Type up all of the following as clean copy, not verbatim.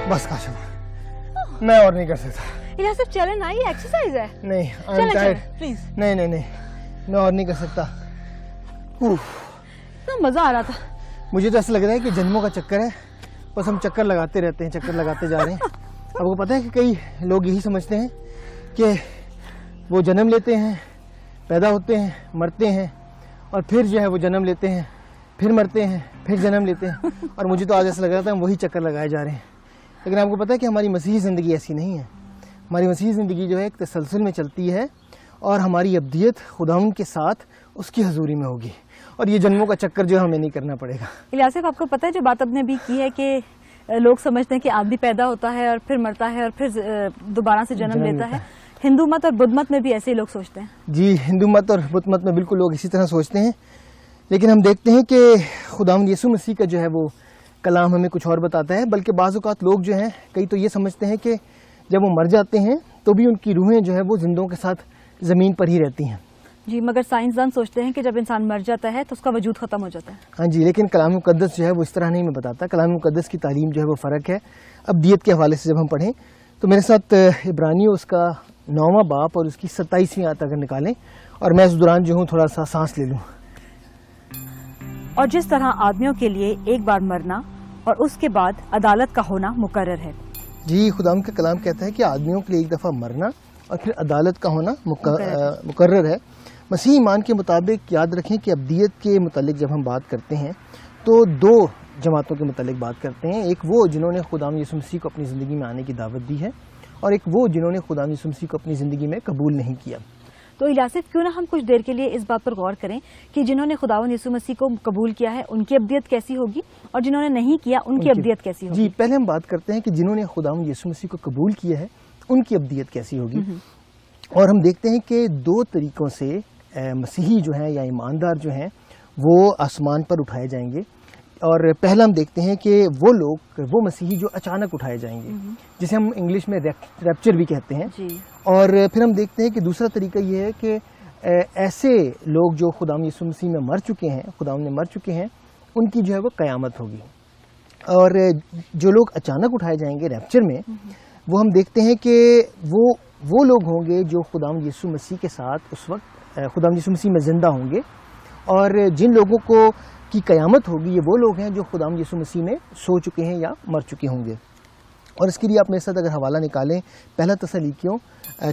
बस काशिफ, मैं और नहीं कर सकता। इलियास चले ना, ये एक्सरसाइज है। नहीं, आई एम टायर्ड प्लीज। नहीं नहीं नहीं, मैं और नहीं कर सकता। इतना मजा आ रहा था। मुझे तो ऐसा लग रहा है कि जन्मों का चक्कर है, बस हम चक्कर लगाते रहते हैं, चक्कर लगाते जा रहे हैं। आपको पता है कि कई लोग यही समझते हैं कि वो जन्म लेते हैं, पैदा होते हैं, मरते हैं, और फिर जो है वो जन्म लेते हैं, फिर मरते हैं, फिर जन्म लेते हैं। और मुझे तो आज ऐसा लग रहा था हम वही चक्कर लगाए जा रहे हैं। लेकिन आपको पता है कि हमारी मसीही ज़िंदगी ऐसी नहीं है। हमारी मसीही ज़िंदगी जो है एक तसलसल में चलती है, और हमारी अब्दियत खुदावंद के साथ उसकी हजूरी में होगी, और ये जन्मों का चक्कर जो हमें नहीं करना पड़ेगा। इलियास, आपको पता है जो बात आपने अभी की है कि लोग समझते हैं कि आदमी पैदा होता है और फिर मरता है और फिर दोबारा से जन्म लेता है, हिंदू मत और बुद्ध मत में भी ऐसे ही लोग सोचते हैं। जी, हिंदू मत और बुद्ध मत में बिल्कुल लोग इसी तरह सोचते हैं। लेकिन हम देखते हैं कि खुदावंद यीशु मसीह का जो है वो कलाम हमें कुछ और बताता है। बल्कि बाज़ औक़ात लोग जो हैं, कई तो ये समझते हैं कि जब वो मर जाते हैं तो भी उनकी रूहें जो है वो जिंदों के साथ ज़मीन पर ही रहती हैं। जी, मगर साइंसदान सोचते हैं कि जब इंसान मर जाता है तो उसका वजूद ख़त्म हो जाता है। हाँ जी, लेकिन कलाम मुक़द्दस जो है वो इस तरह नहीं मैं बताता। कलाम मुक़द्दस की तालीम जो है वो फ़र्क है। अब्दियत के हवाले से जब हम पढ़ें तो मेरे साथ इब्रानियों उसका 9वां बाप और उसकी 27वीं आयत अगर निकालें, और मैं इस दौरान जो हूँ थोड़ा सा सांस ले लूँ। और जिस तरह आदमियों के लिए एक बार मरना और उसके बाद अदालत का होना मुकर्रर है। जी, खुदाम का कलाम कहता है कि आदमियों के लिए एक दफ़ा मरना और फिर अदालत का होना मुकर्रर है। मसीह ईमान के मुताबिक याद रखें कि अब्दियत के मुतालिक जब हम बात करते हैं तो दो जमातों के मुतालिक बात करते हैं। एक वो जिन्होंने खुदाम यीशु मसीह को अपनी ज़िंदगी में आने की दावत दी है, और एक वो जिन्होंने खुदाम यीशु मसीह को अपनी ज़िंदगी में कबूल नहीं किया। तो इलियास, क्यों ना हम कुछ देर के लिए इस बात पर गौर करें कि जिन्होंने खुदावंद यीशु मसीह को कबूल किया है उनकी अब्दियत कैसी होगी, और जिन्होंने नहीं किया उनकी अब्दियत कैसी होगी। जी, पहले हम बात करते हैं कि जिन्होंने खुदावंद यीशु मसीह को कबूल किया है उनकी अब्दियत कैसी होगी। और हम देखते हैं कि दो तरीक़ों से मसीही जो हैं या ईमानदार जो हैं वो आसमान पर उठाए जाएंगे। और पहला हम देखते हैं कि वो लोग, वो मसीही जो अचानक उठाए जाएंगे, जिसे हम इंग्लिश में रैप्चर भी कहते हैं। और फिर हम देखते हैं कि दूसरा तरीका ये है कि ऐसे लोग जो खुदाम यीशु मसीह में मर चुके हैं, खुदाम ने मर चुके हैं, उनकी जो है वो क़यामत होगी। और जो लोग अचानक उठाए जाएंगे रैप्चर में, वो हम देखते हैं कि वो लोग होंगे जो खुदाम यीशु मसीह के साथ उस वक्त खुदाम यीशु मसीह में ज़िंदा होंगे। और जिन लोगों को की क़यामत होगी, ये वो लोग हैं जो खुदाम यीशु मसीह में सो चुके हैं या मर चुके होंगे। और इसके लिए आप मेरे साथ अगर हवाला निकालें, पहला तसलीकियों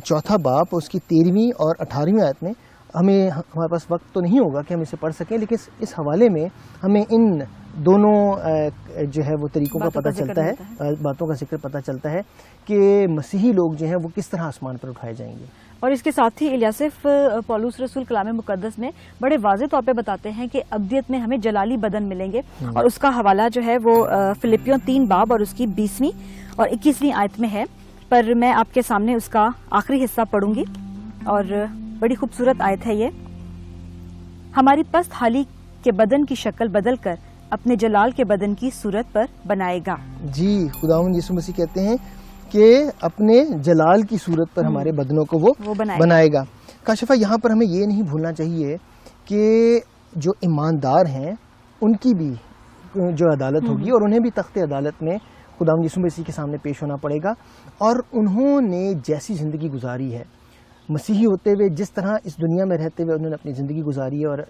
4 बाप उसकी 13वीं और 18वीं आयत में, हमारे पास वक्त तो नहीं होगा कि हम इसे पढ़ सकें, लेकिन इस हवाले में हमें इन दोनों जो है वो तरीक़ों का पता चलता है, बातों का जिक्र पता चलता है कि मसीही लोग जो हैं वो किस तरह आसमान पर उठाए जाएंगे। और इसके साथ ही इलियासिफ पौलुस रसूल कलाम मुकद्दस में बड़े वाज़ेह तौर पे बताते हैं कि अब्दियत में हमें जलाली बदन मिलेंगे। और उसका हवाला जो है वो फिलिपियों 3 बाब और उसकी 20वीं और 21वीं आयत में है। पर मैं आपके सामने उसका आखिरी हिस्सा पढ़ूंगी, और बड़ी खूबसूरत आयत है ये। हमारी पस्त हाली के बदन की शक्ल बदल कर अपने जलाल के बदन की सूरत पर बनाएगा। जी, खुदावंद यीशु मसीह कहते हैं कि अपने जलाल की सूरत पर हमारे बदनों को वो बनाएगा। काशिफा, यहाँ पर हमें ये नहीं भूलना चाहिए कि जो ईमानदार हैं उनकी भी जो अदालत होगी, और उन्हें भी तख्ते अदालत में खुदावंद यीशु मसीह के सामने पेश होना पड़ेगा। और उन्होंने जैसी ज़िंदगी गुजारी है, मसीही होते हुए जिस तरह इस दुनिया में रहते हुए उन्होंने अपनी ज़िंदगी गुजारी है और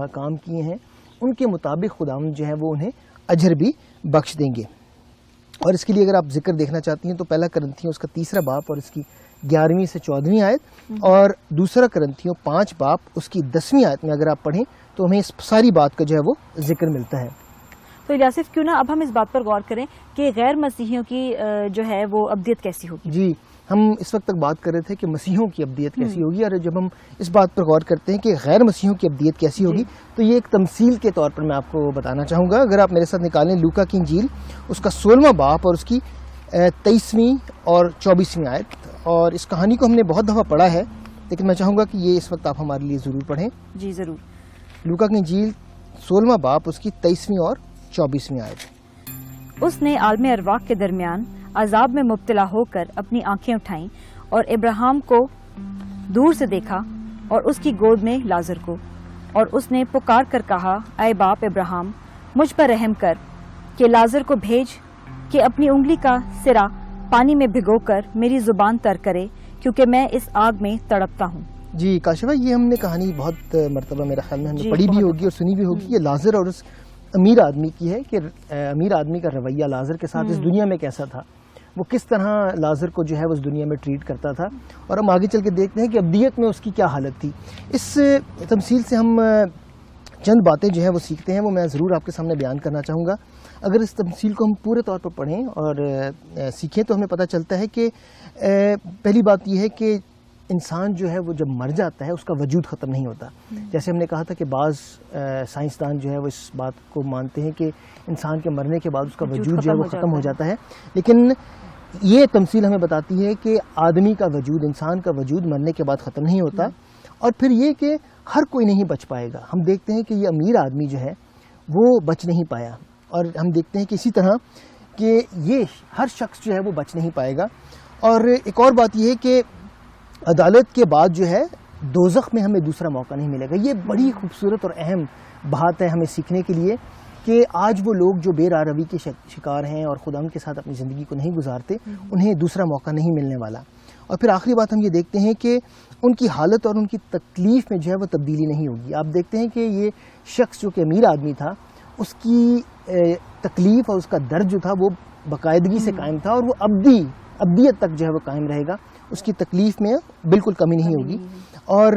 काम किए हैं, उनके मुताबिक खुदावंद जो है वो उन्हें अजर भी बख्श देंगे। और इसके लिए अगर आप जिक्र देखना चाहती हैं तो पहला करंथियों उसका 3 बाप और इसकी 11वीं से 14वीं आयत, और दूसरा करंथियों 5 बाप उसकी 10वीं आयत में अगर आप पढ़ें तो हमें इस सारी बात का जो है वो जिक्र मिलता है। तो इलियासिफ, क्यों ना अब हम इस बात पर गौर करें कि गैर मसीहियों की जो है वो अब्दियत कैसी होगी। जी, हम इस वक्त तक बात कर रहे थे कि मसीहों की अब्दियत कैसी होगी, और जब हम इस बात पर गौर करते हैं कि गैर मसीहों की अब्दियत कैसी होगी, तो ये एक तमसील के तौर पर मैं आपको बताना चाहूँगा। अगर आप मेरे साथ निकालें लूका की इंजील उसका 16वां बाप और उसकी 23वीं और 24वीं आयत। और इस कहानी को हमने बहुत दफ़ा पढ़ा है, लेकिन मैं चाहूँगा कि ये इस वक्त आप हमारे लिए ज़रूर पढ़ें। जी ज़रूर। लूका की इंजील 16वां बाप उसकी 23वीं और 24वीं आयत। उसने आलम अरवाक के दरमियान अजाब में मुब्तला होकर अपनी आंखें उठाईं और इब्राहिम को दूर से देखा और उसकी गोद में लाजर को। اور اس نے پکار کر کہا اے باپ ابراہیم مجھ پر رحم کر کہ لازر کو بھیج کہ اپنی انگلی کا سرا پانی میں بھگو کر میری زبان تر کرے کیونکہ میں اس آگ میں تڑپتا ہوں. جی کاشفہ یہ ہم نے کہانی بہت مرتبہ میرا خیال میں ہم نے پڑھی بھی ہوگی اور سنی بھی ہوگی. یہ لازر اور اس امیر آدمی کی ہے کہ امیر آدمی کا رویہ لازر کے ساتھ اس دنیا میں کیسا تھا, وہ کس طرح لازر کو جو ہے اس دنیا میں ٹریٹ کرتا تھا, اور ہم آگے چل کے دیکھتے ہیں کہ ابدیت میں اس کی کیا حالت تھی. اس تمثیل سے ہم چند باتیں جو ہیں وہ سیکھتے ہیں, وہ میں ضرور آپ کے سامنے بیان کرنا چاہوں گا. اگر اس تمثیل کو ہم پورے طور پر پڑھیں اور سیکھیں تو ہمیں پتہ چلتا ہے کہ پہلی بات یہ ہے کہ انسان جو ہے وہ جب مر جاتا ہے اس کا وجود ختم نہیں ہوتا. جیسے ہم نے کہا تھا کہ بعض سائنسدان جو ہے وہ اس بات کو مانتے ہیں کہ انسان کے مرنے کے بعد اس کا وجود جو ہے وہ ختم ہو جاتا ہے, لیکن یہ تمثیل ہمیں بتاتی ہے کہ آدمی کا وجود, انسان کا وجود مرنے کے بعد ختم نہیں ہوتا. اور پھر یہ کہ ہر کوئی نہیں بچ پائے گا. ہم دیکھتے ہیں کہ یہ امیر آدمی جو ہے وہ بچ نہیں پایا, اور ہم دیکھتے ہیں کہ اسی طرح کہ یہ ہر شخص جو ہے وہ بچ نہیں پائے گا. اور ایک اور بات یہ ہے کہ عدالت کے بعد جو ہے دوزخ میں ہمیں دوسرا موقع نہیں ملے گا. یہ بڑی خوبصورت اور اہم بات ہے ہمیں سیکھنے کے لیے کہ آج وہ لوگ جو بے راہ روی کے شکار ہیں اور خدا ان کے ساتھ اپنی زندگی کو نہیں گزارتے, انہیں دوسرا موقع نہیں ملنے والا. اور پھر آخری بات ہم یہ دیکھتے ہیں کہ ان کی حالت اور ان کی تکلیف میں جو ہے وہ تبدیلی نہیں ہوگی. آپ دیکھتے ہیں کہ یہ شخص جو کہ امیر آدمی تھا, اس کی تکلیف اور اس کا درد جو تھا وہ باقاعدگی سے قائم تھا, اور وہ ابدیت تک جو ہے وہ قائم رہے گا. اس کی تکلیف میں بالکل کمی نہیں ہوگی. اور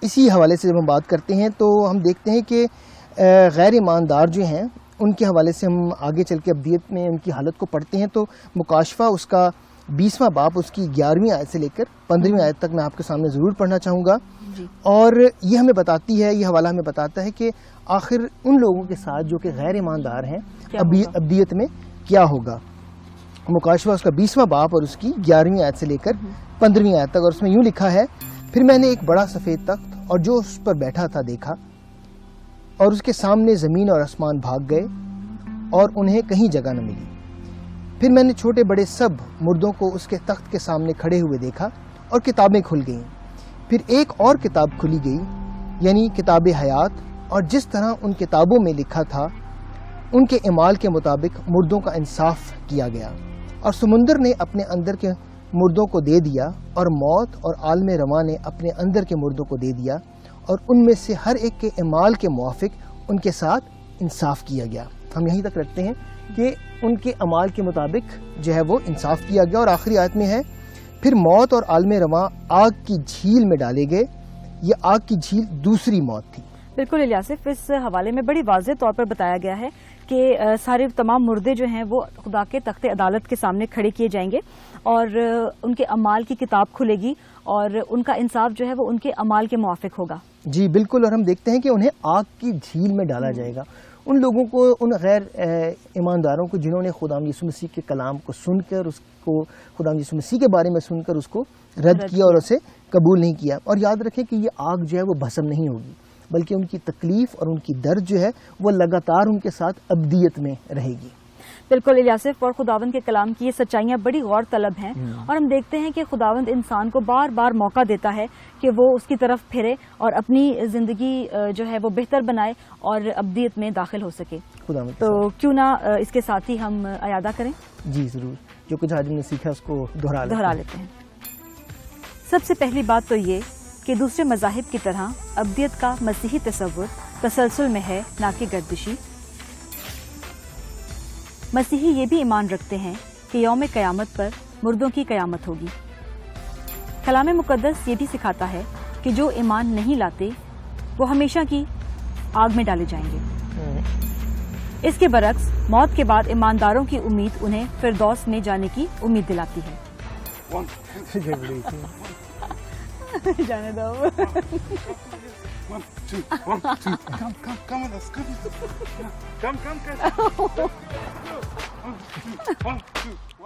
اسی حوالے سے جب ہم بات کرتے ہیں تو ہم دیکھتے ہیں کہ غیر ایماندار جو ہیں ان کے حوالے سے ہم آگے چل کے ابدیت میں ان کی حالت کو پڑھتے ہیں. تو مکاشفہ اس کا 20واں باب اس کی 11ویں آیت سے لے کر 15ویں آیت تک میں آپ کے سامنے ضرور پڑھنا چاہوں گا. اور یہ ہمیں بتاتی ہے, یہ حوالہ ہمیں بتاتا ہے کہ آخر ان لوگوں کے ساتھ جو کہ غیر ایماندار ہیں ابدیت میں کیا ہوگا. مکاشفہ اس کا 20واں باب اور اس کی 11ویں آیت سے لے کر 15ویں آیت تک, اور اس میں یوں لکھا ہے پھر میں نے ایک بڑا سفید تخت اور جو اس پر بیٹھا تھا دیکھا, اور اس کے سامنے زمین اور آسمان بھاگ گئے اور انہیں کہیں جگہ نہ ملی. پھر میں نے چھوٹے بڑے سب مردوں کو اس کے تخت کے سامنے کھڑے ہوئے دیکھا اور کتابیں کھل گئیں. پھر ایک اور کتاب کھلی گئی, یعنی کتاب حیات, اور جس طرح ان کتابوں میں لکھا تھا ان کے اعمال کے مطابق مردوں کا انصاف کیا گیا. اور سمندر نے اپنے اندر کے مردوں کو دے دیا, اور موت اور عالم رواں نے اپنے اندر کے مردوں کو دے دیا, اور ان میں سے ہر ایک کے اعمال کے موافق ان کے ساتھ انصاف کیا گیا. ہم یہیں تک رکھتے ہیں کہ ان کے اعمال کے مطابق جو ہے وہ انصاف کیا گیا. اور آخری آیت میں ہے پھر موت اور عالم رواں آگ کی جھیل میں ڈالے گئے. یہ آگ کی جھیل دوسری موت تھی. بالکل الیاسف, اس حوالے میں بڑی واضح طور پر بتایا گیا ہے کہ سارے تمام مردے جو ہیں وہ خدا کے تخت عدالت کے سامنے کھڑے کیے جائیں گے, اور ان کے اعمال کی کتاب کھلے گی, اور ان کا انصاف جو ہے وہ ان کے اعمال کے موافق ہوگا. جی بالکل, اور ہم دیکھتے ہیں کہ انہیں آگ کی جھیل میں ڈالا جائے گا. ان لوگوں کو, ان غیر ایمانداروں کو جنہوں نے خدا یسوع مسیح کے کلام کو سن کر, اس کو خدا یسوع مسیح کے بارے میں سن کر اس کو رد کیا اور اسے قبول نہیں کیا. اور یاد رکھیں کہ یہ آگ جو ہے وہ بھسم نہیں ہوگی, بلکہ ان کی تکلیف اور ان کی درد جو ہے وہ لگاتار ان کے ساتھ ابدیت میں رہے گی. بالکل الیاسف, اور خداوند کے کلام کی یہ سچائیاں بڑی غور طلب ہیں, اور ہم دیکھتے ہیں کہ خداوند انسان کو بار بار موقع دیتا ہے کہ وہ اس کی طرف پھرے اور اپنی زندگی جو ہے وہ بہتر بنائے اور ابدیت میں داخل ہو سکے. تو کیوں نہ اس کے ساتھ ہی ہم اعادہ کریں. جی ضرور, جو کچھ آج ہم نے سیکھا اس کو دہرا لیتے ہیں. سب سے پہلی بات تو یہ کہ دوسرے مذاہب کی طرح ابدیت کا مسیحی تصور تسلسل میں ہے, نہ کہ گردشی. مسیحی یہ بھی ایمان رکھتے ہیں کہ یوم قیامت پر مردوں کی قیامت ہوگی. کلام مقدس یہ بھی سکھاتا ہے کہ جو ایمان نہیں لاتے وہ ہمیشہ کی آگ میں ڈالے جائیں گے. اس کے برعکس موت کے بعد ایمانداروں کی امید انہیں فردوس میں جانے کی امید دلاتی ہے. جانے دو. 1 2 1 2 come with us, come. Come guys. 1 2 1 2